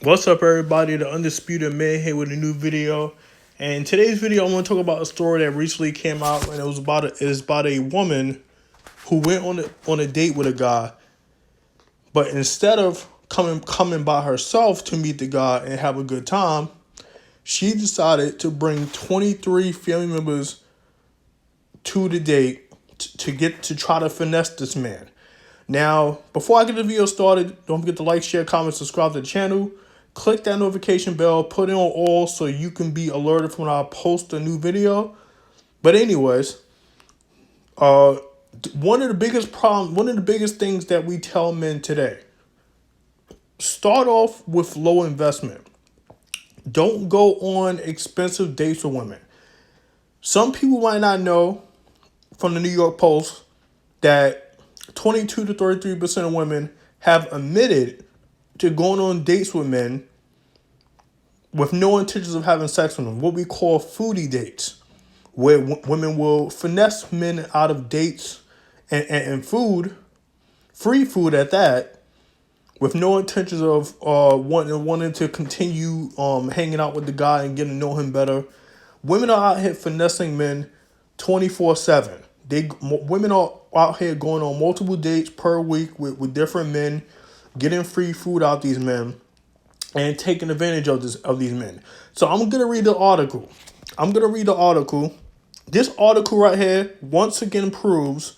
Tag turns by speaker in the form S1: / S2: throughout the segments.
S1: What's up, everybody? The Undisputed Man here with a new video. And in today's video, I want to talk about a story that recently came out, and it's about a woman who went on a date with a guy, but instead of coming by herself to meet the guy and have a good time, she decided to bring 23 family members to the date to try to finesse this man. Now, before I get the video started, don't forget to like, share, comment, subscribe to the channel. Click that notification bell, put it on all so you can be alerted when I post a new video. But anyways, one of the biggest things that we tell men today, start off with low investment. Don't go on expensive dates with women. Some people might not know from the New York Post that 22 to 33% of women have admitted to going on dates with men with no intentions of having sex with them, what we call foodie dates, where women will finesse men out of dates and food, free food at that, with no intentions of wanting to continue hanging out with the guy and getting to know him better. Women are out here finessing men 24/7. Women are out here going on multiple dates per week with different men, getting free food out these men, and taking advantage of these men. So I'm gonna read the article. This article right here once again proves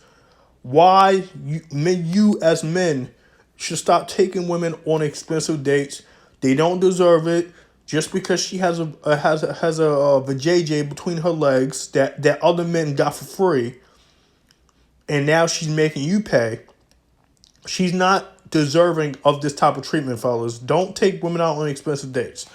S1: why you as men should stop taking women on expensive dates. They don't deserve it. Just because she has a vajayjay between her legs that other men got for free, and now she's making you pay. She's not deserving of this type of treatment, fellas. Don't take women out on expensive dates.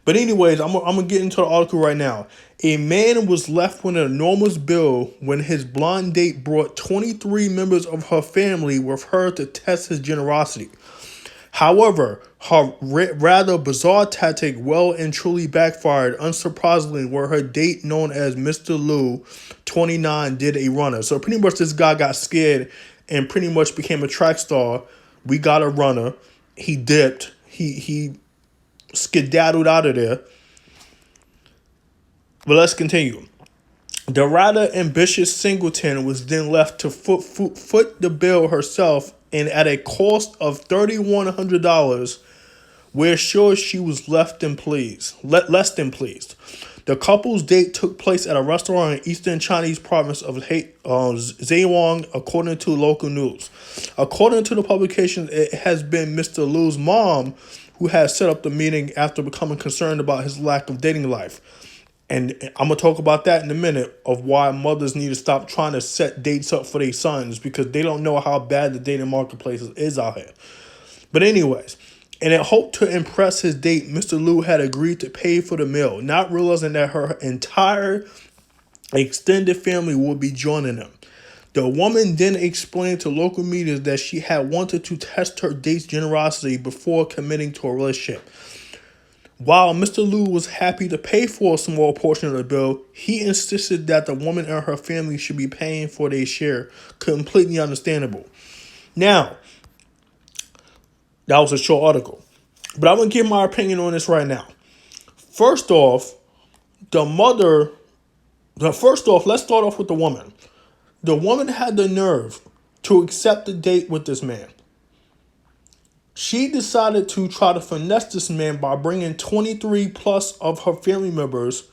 S1: But anyways, I'm gonna get into the article right now. A man was left with an enormous bill when his blonde date brought 23 members of her family with her to test his generosity. However, her rather bizarre tactic well and truly backfired, unsurprisingly, where her date, known as Mr. Lou, 29, did a runner. So pretty much this guy got scared and pretty much became a track star. We got a runner. He dipped. He skedaddled out of there. But let's continue. The rather ambitious singleton was then left to foot the bill herself, and at a cost of $3,100, we're sure she was less than pleased. The couple's date took place at a restaurant in eastern Chinese province of Zhejiang, according to local news. According to the publication, it has been Mr. Liu's mom who has set up the meeting after becoming concerned about his lack of dating life. And I'm going to talk about that in a minute, of why mothers need to stop trying to set dates up for their sons, because they don't know how bad the dating marketplace is out here. But anyways, in a hope to impress his date, Mr. Liu had agreed to pay for the meal, not realizing that her entire extended family would be joining him. The woman then explained to local media that she had wanted to test her date's generosity before committing to a relationship. While Mr. Liu was happy to pay for a small portion of the bill, he insisted that the woman and her family should be paying for their share. Completely understandable. Now, that was a short article, but I'm going to give my opinion on this right now. First off, let's start off with the woman. The woman had the nerve to accept the date with this man. She decided to try to finesse this man by bringing 23 plus of her family members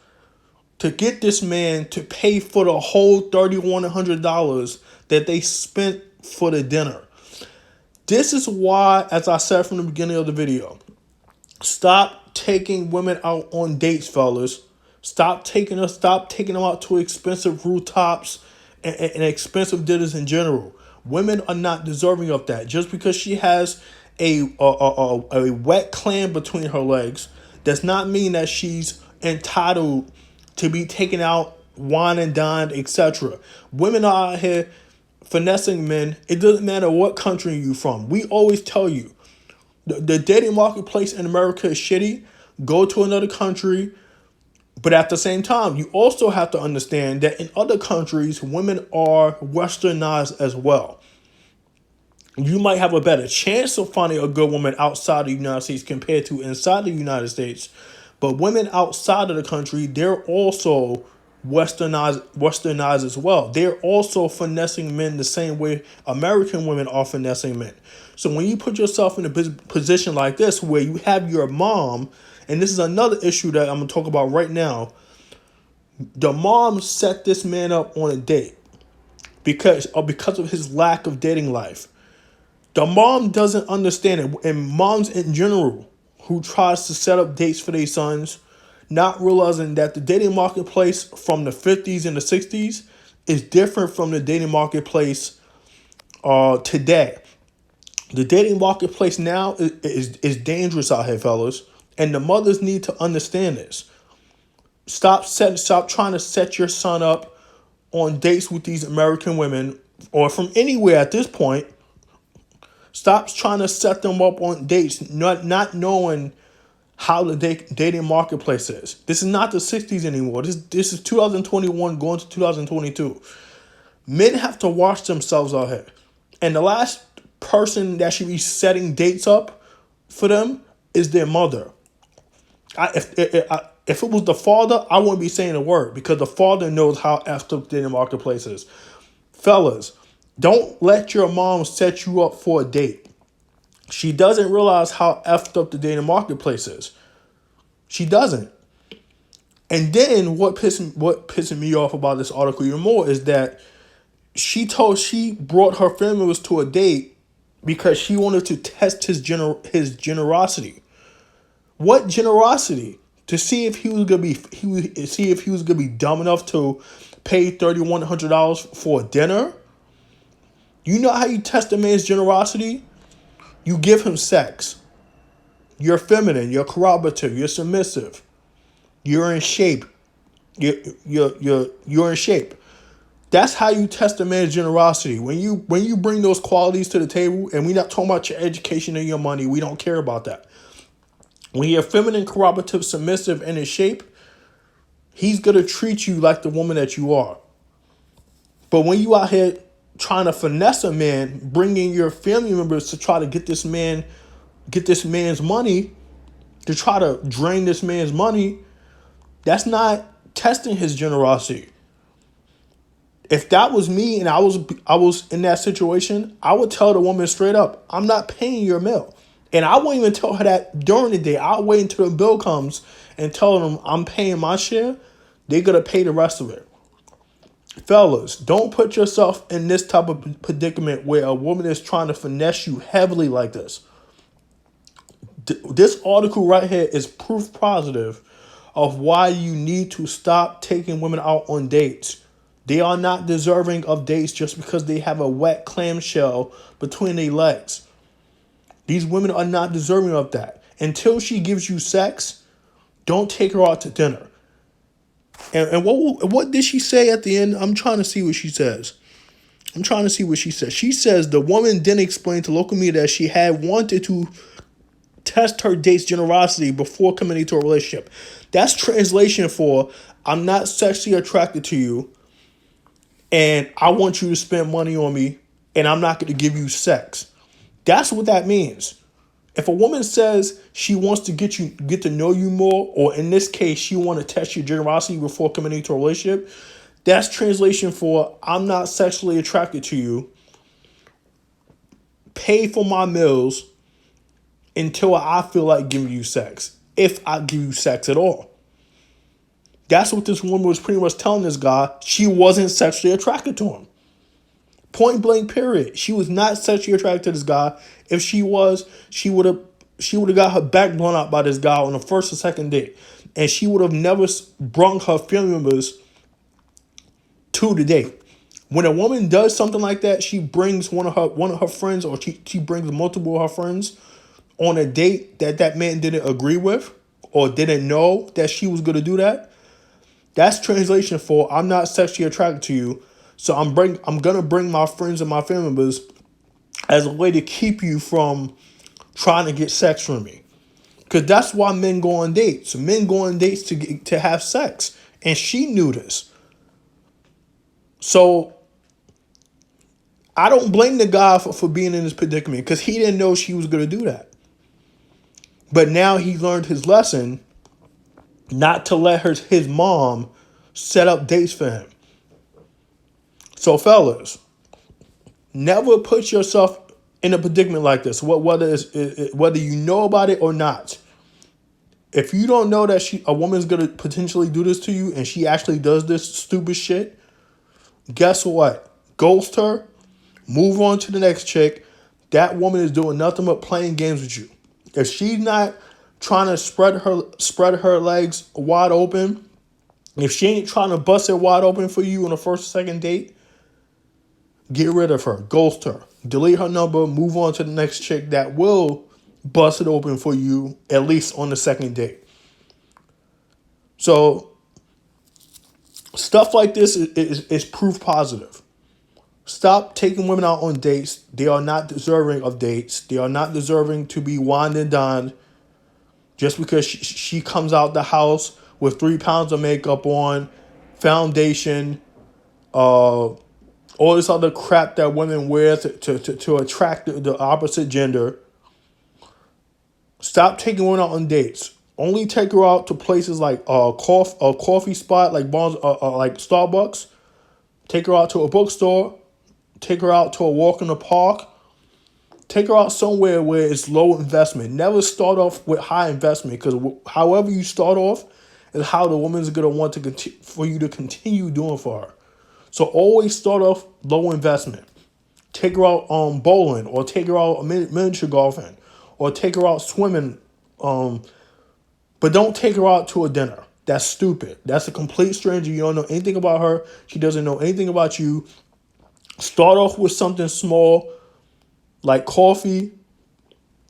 S1: to get this man to pay for the whole $3,100 that they spent for the dinner. This is why, as I said from the beginning of the video, stop taking women out on dates, fellas. Stop taking them out to expensive rooftops and expensive dinners in general. Women are not deserving of that. Just because she has a wet clam between her legs does not mean that she's entitled to be taken out, wine and dined, etc. Women are out here finessing men. It doesn't matter what country you're from. We always tell you, the dating marketplace in America is shitty. Go to another country. But at the same time, you also have to understand that in other countries, women are westernized as well. You might have a better chance of finding a good woman outside the United States compared to inside the United States. But women outside of the country, they're also westernized as well. They're also finessing men the same way American women are finessing men. So when you put yourself in a position like this where you have your mom, and this is another issue that I'm going to talk about right now, the mom set this man up on a date because of his lack of dating life. The mom doesn't understand it, and moms in general who tries to set up dates for their sons, not realizing that the dating marketplace from the 50s and the 60s is different from the dating marketplace today. The dating marketplace now is dangerous out here, fellas, and the mothers need to understand this. Stop trying to set your son up on dates with these American women or from anywhere at this point. Stop trying to set them up on dates, not knowing how the dating marketplace is. This is not the 60s anymore. This is 2021 going to 2022. Men have to watch themselves out here. And the last person that should be setting dates up for them is their mother. If it was the father, I wouldn't be saying a word because the father knows how effed up the dating marketplace is. Fellas, don't let your mom set you up for a date. She doesn't realize how effed up the dating marketplace is. She doesn't. And then what pissing me off about this article even more is that she brought her family members to a date because she wanted to test his generosity. What generosity? To see if he was gonna be dumb enough to pay $3,100 for dinner. You know how you test a man's generosity? You give him sex. You're feminine. You're corroborative. You're submissive. You're in shape. You're in shape. That's how you test a man's generosity. When you bring those qualities to the table, and we're not talking about your education and your money, we don't care about that. When you're feminine, corroborative, submissive, and in shape, he's gonna treat you like the woman that you are. But when you out here trying to finesse a man, bringing your family members to try to get this man's money, to try to drain this man's money, that's not testing his generosity. If that was me and I was in that situation, I would tell the woman straight up, I'm not paying your meal. And I won't even tell her that during the day. I'll wait until the bill comes and tell them I'm paying my share. They're going to pay the rest of it. Fellas, don't put yourself in this type of predicament where a woman is trying to finesse you heavily like this. This article right here is proof positive of why you need to stop taking women out on dates. They are not deserving of dates just because they have a wet clamshell between their legs. These women are not deserving of that. Until she gives you sex, don't take her out to dinner. And what did she say at the end? I'm trying to see what she says. She says the woman then explained to local media that she had wanted to test her date's generosity before committing to a relationship. That's translation for I'm not sexually attracted to you and I want you to spend money on me and I'm not going to give you sex. That's what that means. If a woman says she wants to get to know you more, or in this case, she want to test your generosity before committing to a relationship, that's translation for I'm not sexually attracted to you. Pay for my meals until I feel like giving you sex, if I give you sex at all. That's what this woman was pretty much telling this guy. She wasn't sexually attracted to him. Point blank, period. She was not sexually attracted to this guy. If she was, she would have got her back blown out by this guy on the first or second date, and she would have never brung her family members to the date. When a woman does something like that, she brings one of her friends, or she brings multiple of her friends on a date that man didn't agree with or didn't know that she was going to do that. That's translation for I'm not sexually attracted to you. So I'm going to bring my friends and my family members as a way to keep you from trying to get sex from me. Because that's why men go on dates. Men go on dates to have sex. And she knew this. So I don't blame the guy for being in this predicament because he didn't know she was going to do that. But now he learned his lesson not to let his mom set up dates for him. So, fellas, never put yourself in a predicament like this, whether you know about it or not. If you don't know that a woman's going to potentially do this to you and she actually does this stupid shit, guess what? Ghost her, move on to the next chick. That woman is doing nothing but playing games with you. If she's not trying to spread her legs wide open, if she ain't trying to bust it wide open for you on a first or second date, get rid of her. Ghost her. Delete her number. Move on to the next chick that will bust it open for you, at least on the second date. So, stuff like this is proof positive. Stop taking women out on dates. They are not deserving of dates. They are not deserving to be wined and dined just because she comes out the house with 3 pounds of makeup on, foundation, all this other crap that women wear to attract the opposite gender. Stop taking women out on dates. Only take her out to places like a coffee spot like like Starbucks. Take her out to a bookstore. Take her out to a walk in the park. Take her out somewhere where it's low investment. Never start off with high investment because however you start off is how the woman's going to want for you to continue doing for her. So always start off low investment. Take her out bowling or take her out miniature golfing or take her out swimming. But don't take her out to a dinner. That's stupid. That's a complete stranger. You don't know anything about her. She doesn't know anything about you. Start off with something small like coffee,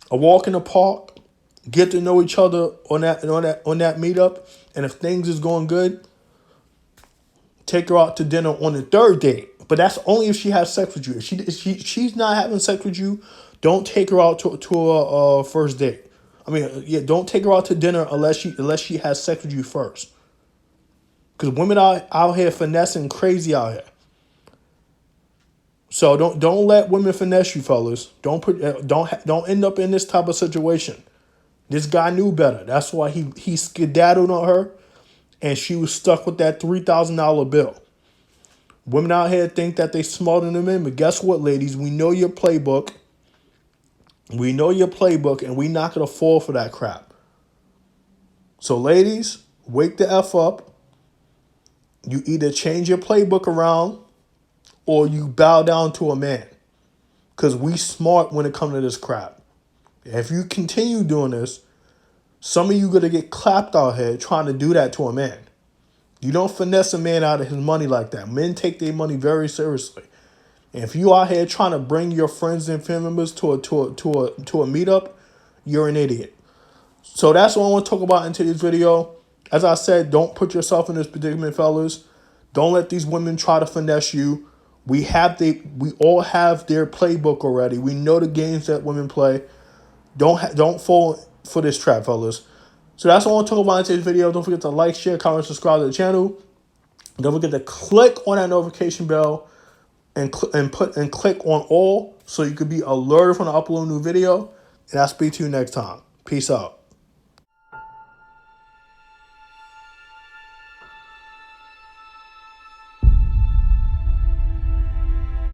S1: a walk in the park, get to know each other on that meetup, and if things is going good, take her out to dinner on the third date. But that's only if she has sex with you. If she's not having sex with you, don't take her out to a first date. Don't take her out to dinner unless she has sex with you first. Because women are out here finessing crazy out here. So don't let women finesse you, fellas. Don't end up in this type of situation. This guy knew better. That's why he skedaddled on her, and she was stuck with that $3,000 bill. Women out here think that they smarter than men, but guess what, ladies? We know your playbook. We know your playbook, and we're not gonna fall for that crap. So, ladies, wake the F up. You either change your playbook around or you bow down to a man. Because we smart when it comes to this crap. If you continue doing this, some of you going to get clapped out here trying to do that to a man. You don't finesse a man out of his money like that. Men take their money very seriously. And if you out here trying to bring your friends and family members to a meetup, you're an idiot. So that's what I want to talk about in today's video. As I said, don't put yourself in this predicament, fellas. Don't let these women try to finesse you. We all have their playbook already. We know the games that women play. Don't fall for this trap, fellas. So that's what I want to talk about in today's video. Don't forget to like, share, comment, subscribe to the channel. Don't forget to click on that notification bell and click on all so you could be alerted when I upload a new video. And I'll speak to you next time. Peace out.